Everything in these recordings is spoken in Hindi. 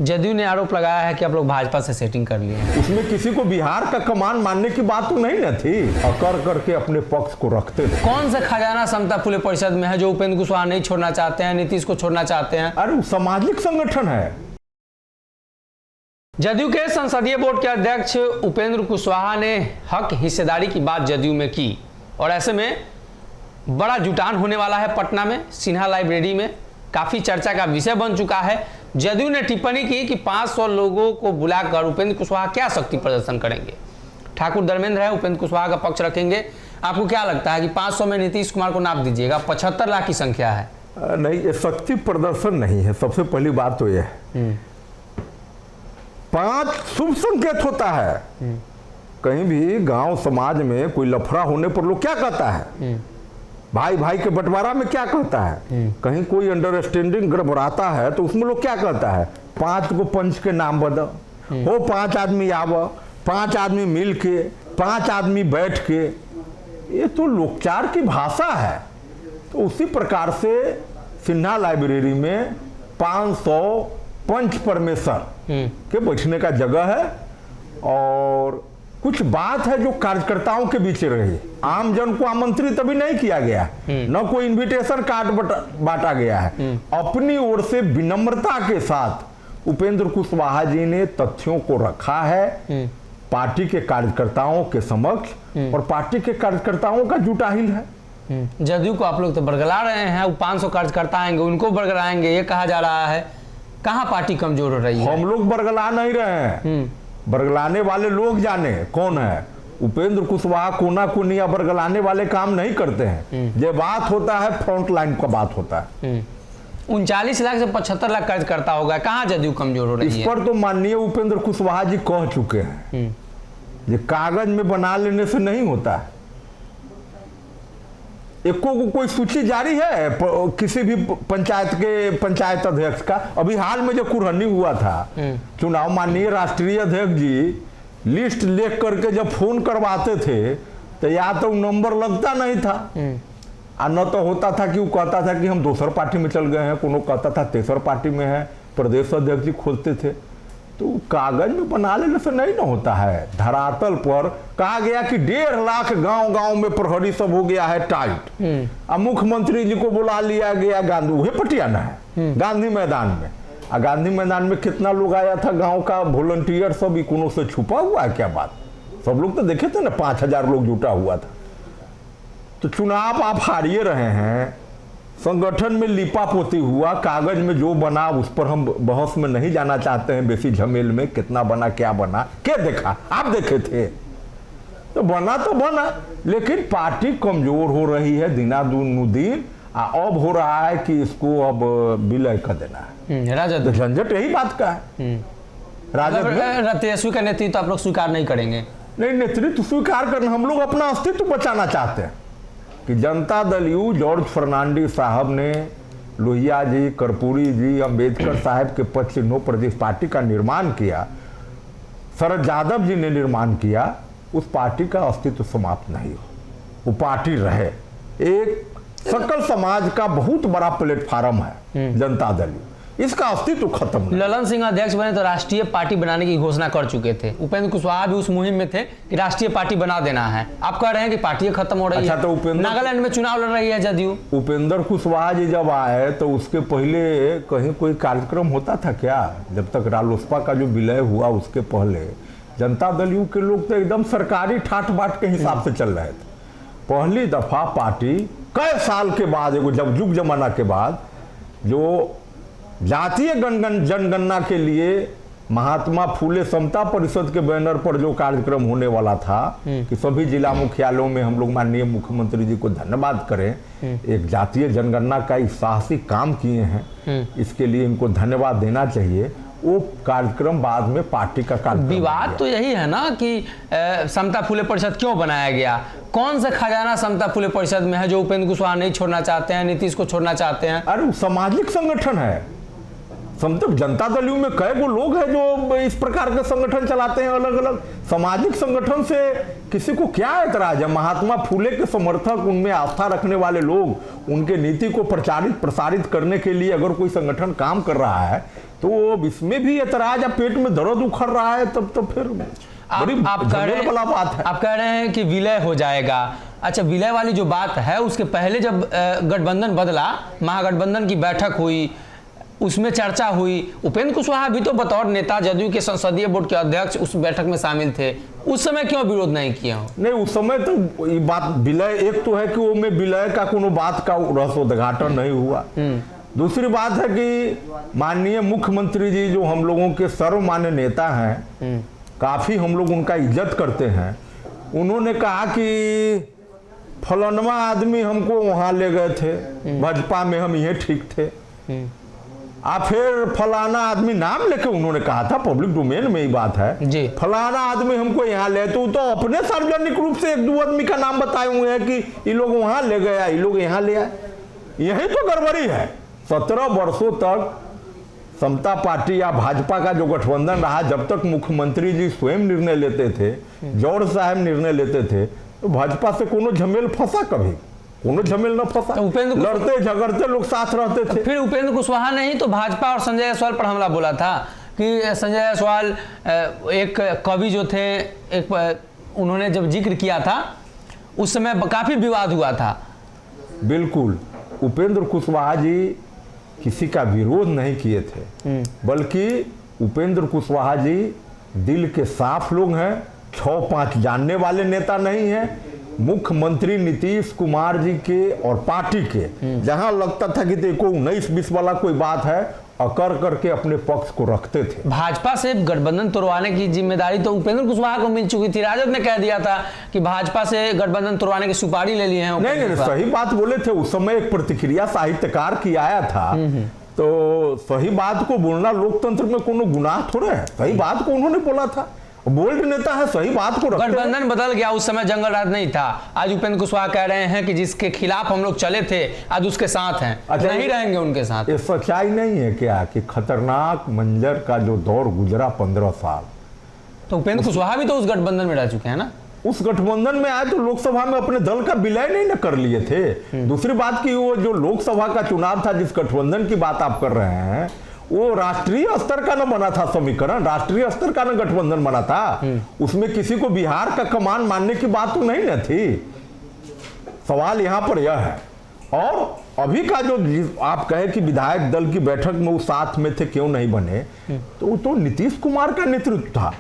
जदयू ने आरोप लगाया है कि आप लोग भाजपा से सेटिंग कर लिए हैं। उसमें किसी को बिहार का कमान मानने की बात तो नहीं न थी, अकर करके अपने पक्ष को रखते थे। कौन सा खजाना समता फुले परिषद में है जो उपेंद्र कुशवाहा नहीं छोड़ना चाहते हैं, नीतीश को छोड़ना चाहते हैं? अरे वो सामाजिक संगठन है। जदयू के संसदीय बोर्ड के अध्यक्ष उपेंद्र कुशवाहा ने हक हिस्सेदारी की बात जदयू में की और ऐसे में बड़ा जुटान होने वाला है। पटना में सिन्हा लाइब्रेरी में काफी चर्चा का विषय बन चुका है। जदयू ने टिप्पणी की कि 500 लोगों को बुलाकर उपेंद्र कुशवाहा क्या शक्ति प्रदर्शन करेंगे। ठाकुर धर्मेंद्र है, उपेंद्र कुशवाहा का पक्ष रखेंगे। आपको क्या लगता है कि 500 में नीतीश कुमार को नाप दीजिएगा? 75 लाख की संख्या है। नहीं, ये शक्ति प्रदर्शन नहीं है। सबसे पहली बात तो यह है 5 शुभ संकेत होता है। कहीं भी गांव समाज में कोई लफड़ा होने पर लोग क्या कहता है, भाई भाई के बंटवारा में क्या कहता है, कहीं कोई अंडरस्टैंडिंग गड़बड़ाता है तो उसमें लोग क्या कहता है, 5 को पंच के नाम बदल हो, 5 आदमी आव, 5 आदमी मिल के, 5 आदमी बैठ के। ये तो लोकचार की भाषा है। तो उसी प्रकार से सिन्हा लाइब्रेरी में 500 पंच परमेश्वर के बैठने का जगह है और कुछ बात है जो कार्यकर्ताओं के बीच रही। आम जन को आमंत्रित अभी नहीं किया गया, न कोई इनविटेशन कार्ड बांटा गया है। अपनी ओर से विनम्रता के साथ उपेंद्र कुशवाहा जी ने तथ्यों को रखा है पार्टी के कार्यकर्ताओं के समक्ष और पार्टी के कार्यकर्ताओं का जुटाहिल है। जदयू को आप लोग तो बरगला रहे हैं, वो 500 कार्यकर्ता आएंगे उनको बरगलाएंगे ये कहा जा रहा है। कहाँ पार्टी कमजोर हो रही है? हम लोग बरगला नहीं रहे हैं, बरगलाने वाले लोग जाने कौन है। उपेंद्र कुशवाहा कोना कोनिया बरगलाने वाले काम नहीं करते हैं। ये बात होता है फ्रंट लाइन का बात होता है। 39 लाख से 75 लाख कार्यकर्ता होगा, कहाँ जदयू कमजोर हो रही है? इस पर तो माननीय उपेंद्र कुशवाहा जी कह चुके हैं ये कागज में बना लेने से नहीं होता है। एको को कोई सूची जारी है किसी भी पंचायत अध्यक्ष का? अभी हाल में जो कुरहनी हुआ था चुनाव, माननीय राष्ट्रीय अध्यक्ष जी लिस्ट लेख करके जब फोन करवाते थे तो या तो नंबर लगता नहीं था और न तो होता था कि वो कहता था कि हम दूसर पार्टी में चल गए हैं, कोनो कहता था तेसर पार्टी में है। प्रदेश अध्यक्ष जी खोलते थे तो कागज में बना लेने से नहीं ना होता है। धरातल पर कहा गया कि 1.5 लाख गांव में प्रहरी सब हो गया है टाइट। अब मुख्यमंत्री जी को बुला लिया गया गांधी, वही पटियाला है गांधी मैदान में। गांधी मैदान में कितना लोग आया था गांव का वॉलंटियर सब, इकोनों से छुपा हुआ है क्या बात? सब लोग तो देखे थे ना, 5000 लोग जुटा हुआ था। तो चुनाव आप हारिए रहे हैं, संगठन में लिपापोती हुआ, कागज में जो बना उस पर हम बहस में नहीं जाना चाहते हैं। बेसी झमेल में कितना बना क्या बना क्या देखा, आप देखे थे तो बना तो बना, लेकिन पार्टी कमजोर हो रही है दिन। अब हो रहा है कि इसको अब विलय कर देना है। राजद तो झंझट यही बात का है। राजद तेजस्वी का नेतृत्व आप लोग स्वीकार नहीं करेंगे? नहीं, नेतृत्व स्वीकार करना, हम लोग अपना अस्तित्व बचाना चाहते हैं कि जनता दल यू जॉर्ज फर्नांडिस साहब ने लोहिया जी, कर्पूरी जी, अंबेडकर साहब के पद चिन्हों पर जिस पार्टी का निर्माण किया, शरद यादव जी ने निर्माण किया, उस पार्टी का अस्तित्व समाप्त नहीं हो। वो पार्टी रहे, एक सकल समाज का बहुत बड़ा प्लेटफार्म है जनता दल यू, इसका अस्तित्व खत्म नहीं। ललन सिंह अध्यक्ष बने तो राष्ट्रीय पार्टी बनाने की घोषणा कर चुके थे। उपेंद्र कुशवाहा भी उस मुहिम में थे कि राष्ट्रीय पार्टी बना देना है। आप कह रहे हैं कि पार्टी खत्म हो रही है। तो नागालैंड में चुनाव लड़ रही है जदयू। उपेंद्र कुशवाहा जी जब आए तो उसके पहले कहीं कोई कार्यक्रम होता था क्या? जब तक रालोसपा का जो विलय हुआ उसके पहले जनता दल यू के लोग तो एकदम सरकारी ठाट बाट के हिसाब से चल रहे थे। पहली दफा पार्टी कई साल के बाद, जब युग जमाना के बाद, जो जातीय जनगणना के लिए महात्मा फूले समता परिषद के बैनर पर जो कार्यक्रम होने वाला था कि सभी जिला मुख्यालयों में हम लोग माननीय मुख्यमंत्री जी को धन्यवाद करें, एक जातीय जनगणना का एक साहसिक काम किए हैं, इसके लिए इनको धन्यवाद देना चाहिए। वो कार्यक्रम बाद में पार्टी का कार्यक्रम। विवाद तो यही है ना कि समता फुले परिषद क्यों बनाया गया? कौन सा खजाना समता फुले परिषद में है जो उपेंद्र कुशवाहा नहीं छोड़ना चाहते हैं, नीतीश को छोड़ना चाहते हैं? अरे सामाजिक संगठन है। जनता दल यू में कई गो लोग हैं जो इस प्रकार के संगठन चलाते हैं अलग अलग। सामाजिक संगठन से किसी को क्या ऐतराज है? महात्मा फूले के समर्थक, उनमें आस्था रखने वाले लोग, उनके नीति को प्रसारित करने के लिए अगर कोई संगठन काम कर रहा है तो इसमें भी एतराज, अब पेट में दर्द उखड़ रहा है तब तो फिर बड़ी झमेल वाला बात है। आप कह रहे हैं कि विलय हो जाएगा। अच्छा, विलय वाली जो बात है उसके पहले जब गठबंधन बदला, महागठबंधन की बैठक हुई, उसमें चर्चा हुई, उपेंद्र कुशवाहा भी तो बतौर नेता जदयू के संसदीय बोर्ड के अध्यक्ष उस बैठक में शामिल थे, उस समय क्यों विरोध नहीं किया? नहीं, उस समय तो ये बात विलय, एक तो है कि वो में विलय का कोनो बात का रहस्योद्घाटन नहीं हुआ। दूसरी बात है कि माननीय मुख्यमंत्री जी जो हम लोगों के सर्वमान्य नेता हैं, काफी हम लोग उनका इज्जत करते हैं, उन्होंने कहा कि फलानवा आदमी हमको वहां ले गए थे, भाजपा में हम ये ठीक थे। फिर फलाना आदमी नाम लेके उन्होंने कहा था, पब्लिक डोमेन में ही बात है जी, फलाना आदमी हमको यहाँ ले, तो अपने सार्वजनिक रूप से एक दो आदमी का नाम बताए हुए हैं कि ये लोग वहां ले गया, ये लोग यहाँ ले आए। यही तो गड़बड़ी है। 17 वर्षों तक समता पार्टी या भाजपा का जो गठबंधन रहा, जब तक मुख्यमंत्री जी स्वयं निर्णय लेते थे, जौहर साहब निर्णय लेते थे, तो भाजपा से कोनो झमेल फंसा, कभी कोनो झमेल न फंसा। तो लड़ते झगड़ते लोग साथ रहते थे। फिर उपेंद्र कुशवाहा ने ही तो भाजपा और संजय जायसवाल पर हमला बोला था कि संजय जायसवाल एक कवि जो थे, एक उन्होंने जब जिक्र किया था उस समय काफी विवाद हुआ था। बिल्कुल, उपेंद्र कुशवाहा जी किसी का विरोध नहीं किए थे, बल्कि उपेंद्र कुशवाहा जी दिल के साफ लोग हैं, 6-5 जानने वाले नेता नहीं हैं। मुख्यमंत्री नीतीश कुमार जी के और पार्टी के जहां लगता था कि देखो 19-20 वाला कोई बात है, अकर करके अपने पक्ष को रखते थे। भाजपा से गठबंधन तोड़वाने की जिम्मेदारी तो उपेंद्र कुशवाहा को मिल चुकी थी। राजद ने कह दिया था कि भाजपा से गठबंधन तोड़वाने की सुपारी ले लिए हैं। नहीं, सही बात बोले थे। उस समय एक प्रतिक्रिया साहित्यकार की आया था, तो सही बात को बोलना लोकतंत्र में कोनो गुनाह थोड़े है। सही बात को उन्होंने बोला था, बोल्ड नेता है, सही बात को रखते हैं। गठबंधन बदल गया, उस समय जंगल राज नहीं था। आज उपेंद्र कुशवाहा कह रहे हैं कि जिसके खिलाफ हम लोग चले थे आज उसके साथ हैं। अच्छा, नहीं रहेंगे उनके साथ। ये सच्चाई नहीं है क्या कि खतरनाक मंजर का जो दौर गुजरा 15 साल, तो उपेंद्र कुशवाहा भी तो उस गठबंधन में रह चुके हैं ना। उस गठबंधन में आए तो लोकसभा में अपने दल का विलय नहीं न कर लिए थे। दूसरी बात की वो जो लोकसभा का चुनाव था, जिस गठबंधन की बात आप कर रहे हैं, वो राष्ट्रीय स्तर का न बना था समीकरण, राष्ट्रीय स्तर का न गठबंधन बना था। उसमें किसी को बिहार का कमान मानने की बात तो नहीं न थी। सवाल यहां पर यह है। और अभी का जो आप कहे कि विधायक दल की बैठक में वो साथ में थे, क्यों नहीं बने, तो वो तो नीतीश कुमार का नेतृत्व था।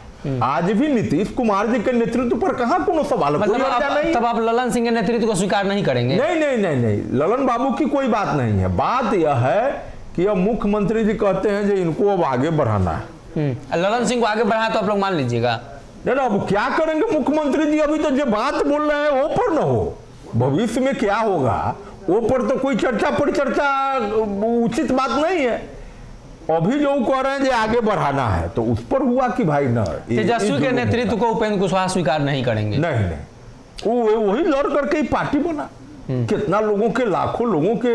आज भी नीतीश कुमार जी के नेतृत्व पर कहां कोनो सवाल, मतलब तब आप ललन सिंह के नेतृत्व को स्वीकार नहीं करेंगे? नहीं, ललन बाबू की कोई बात नहीं है। बात यह है कि अब मुख्यमंत्री जी कहते हैं कि इनको अब आगे बढ़ाना है। ललन सिंह को आगे बढ़ाया तो आप लोग मान लीजिएगा। नहीं, अब क्या करेंगे मुख्यमंत्री जी? अभी तो जो बात बोल रहे हैं वो पर न हो, भविष्य में क्या होगा वो पर तो कोई परिचर्चा उचित बात नहीं है। अभी जो कह रहे हैं कि आगे बढ़ाना है, तो उस पर हुआ कि भाई न, तेजस्वी के नेतृत्व को उपेंद्र कुशवाहा स्वीकार नहीं करेंगे। नहीं, वो वही लड़ करके ही पार्टी बना। कितना लोगों के, लाखों लोगों के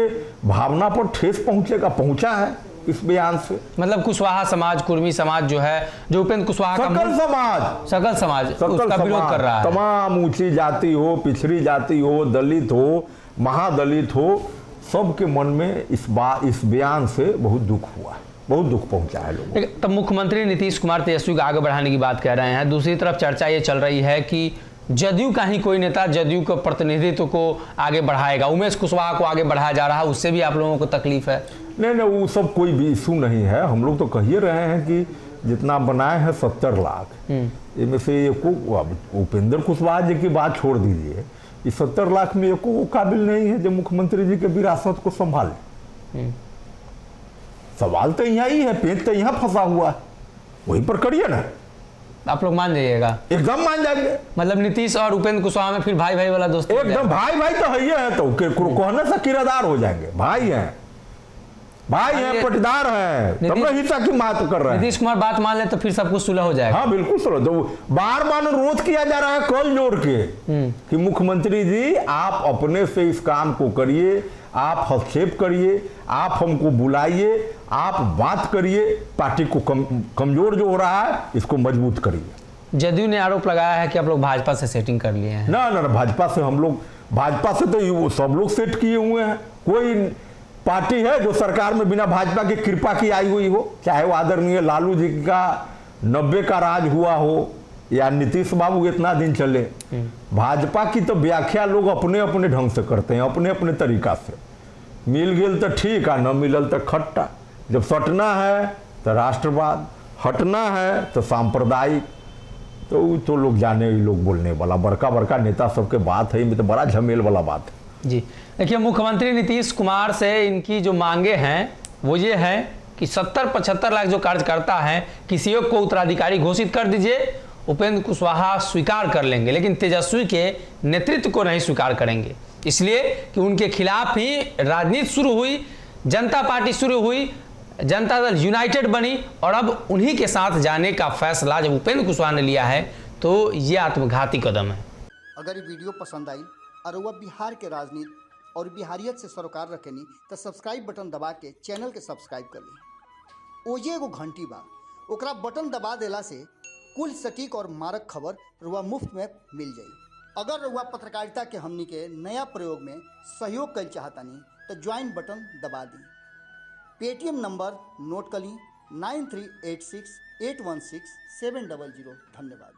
भावना पर ठेस पहुंचा है इस बयान से। मतलब कुशवाहा समाज, कुर्मी समाज जो है, जो उपेंद्र कुशवाहा सकल समाज उसका विरोध कर रहा है। तमाम ऊंची जाति हो, पिछड़ी जाति हो, दलित हो, महादलित हो, सबके मन में इस बयान से बहुत दुख हुआ, बहुत दुख पहुंचा है लोगों को। तब मुख्यमंत्री नीतीश कुमार तेजस्वी को आगे बढ़ाने की बात कह रहे हैं। दूसरी तरफ चर्चा ये चल रही है कि जदयू का ही कोई नेता जदयू के प्रतिनिधित्व को आगे बढ़ाएगा। उमेश कुशवाहा को आगे बढ़ाया जा रहा है, उससे भी आप लोगों को तकलीफ है? नहीं, वो सब कोई भी इशू नहीं है। हम लोग तो कह ही रहे हैं कि जितना बनाए हैं 70 लाख, इनमें से उपेंद्र कुशवाहा जी की बात छोड़ दीजिए, इस 70 लाख में एको काबिल नहीं है जो मुख्यमंत्री जी के विरासत को संभाले। सवाल तो यहाँ ही है, पेच तो यहाँ फंसा हुआ है, वहीं पर करिए ना। आप लोग मान जाइएगा? एकदम मान जाएंगे। मतलब नीतीश और उपेंद्र कुशवाहा में फिर भाई भाई वाला दोस्ती? एकदम भाई तो है, तो कहने से किरदार हो जाएंगे। भाई हैं, पटदार हैं, तब हिस्सा की बात कर रहे हैं। नीतीश कुमार बात मान ले तो फिर सब कुछ सुलह हो जाएगा। हाँ बिल्कुल सुलह। तो बार अनुरोध किया जा रहा है कल जोड़ के कि मुख्यमंत्री जी आप अपने से इस काम को करिए, आप हस्तक्षेप करिए, आप हमको बुलाइए, आप बात करिए, पार्टी को कमजोर जो हो रहा है इसको मजबूत करिए। जदयू ने आरोप लगाया है कि आप लोग भाजपा से सेटिंग कर लिए हैं। ना, भाजपा से हम लोग, भाजपा से तो सब लोग सेट किए हुए हैं। कोई पार्टी है जो सरकार में बिना भाजपा की कृपा की आई हुई हो, चाहे वो आदरणीय लालू जी का 90 का राज हुआ हो या नीतीश बाबू इतना दिन चले। भाजपा की तो व्याख्या लोग अपने अपने ढंग से करते हैं, अपने अपने तरीका से। मिल गिल तो ठीक है, न मिलल तो खट्टा। जब सटना है तो राष्ट्रवाद, हटना है तो सांप्रदायिक, तो लोग जाने, ही लोग बोलने वाला बड़का बड़का नेता सबके बात है, में तो बड़ा झमेल वाला बात है। जी देखिए, मुख्यमंत्री नीतीश कुमार से इनकी जो मांगे हैं वो ये है कि 70-75 लाख जो कार्यकर्ता हैं किसी एक को उत्तराधिकारी घोषित कर दीजिए। उपेंद्र कुशवाहा स्वीकार कर लेंगे, लेकिन तेजस्वी के नेतृत्व को नहीं स्वीकार करेंगे, इसलिए कि उनके खिलाफ ही राजनीति शुरू हुई, जनता पार्टी शुरू हुई, जनता दल यूनाइटेड बनी, और अब उन्हीं के साथ जाने का फैसला जब उपेंद्र कुशवाहा ने लिया है तो ये आत्मघाती कदम है। अगर ये वीडियो पसंद आई और वह बिहार के राजनीति और बिहारियत से सरोकार रखेनी तो सब्सक्राइब बटन दबा के चैनल के सब्सक्राइब कर ली। ओजे एगो घंटी बा, ओकरा बटन दबा देला से कुल सटीक और मारक खबर रुआ मुफ्त में मिल जाई। अगर रुआ पत्रकारिता के हमनी के नया प्रयोग में सहयोग कर चाहतानी तो ज्वाइन बटन दबा दी। पेटीएम नंबर नोट कर ली 9386816700। धन्यवाद।